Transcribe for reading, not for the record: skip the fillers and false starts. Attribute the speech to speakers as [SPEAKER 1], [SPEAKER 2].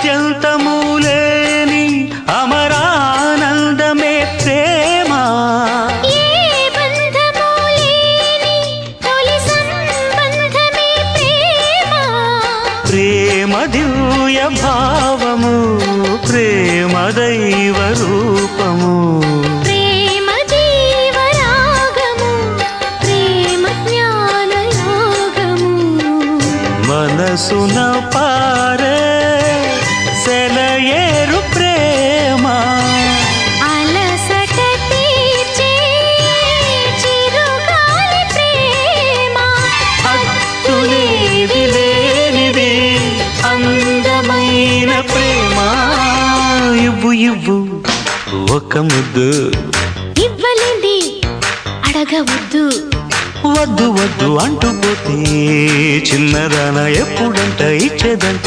[SPEAKER 1] ఆద్యంతము లేని అమరానందమే ప్రేమ.
[SPEAKER 2] ఏ బంధము లేని తొలి సంబంధమే ప్రేమ.
[SPEAKER 1] ప్రేమ దివ్య భావము, ప్రేమ దైవ రూపము.
[SPEAKER 2] ప్రేమ జీవరాగము, ప్రేమ జ్ఞాన యోగము.
[SPEAKER 1] మనసున పారే సెలయేరు ప్రేమ.
[SPEAKER 2] అలసట తీర్చే చిరుగాలి ప్రేమ.
[SPEAKER 1] హద్దులేవి లేనిది అందమైన ప్రేమ. ఇవ్వు ఇవ్వు ఒక ముద్దు,
[SPEAKER 2] ఇవ్వలేంది అడగవద్దు.
[SPEAKER 1] వద్దు వద్దు అంటూ పోతే చిన్నదాన ఎప్పుడంట ఇచ్చేదంట.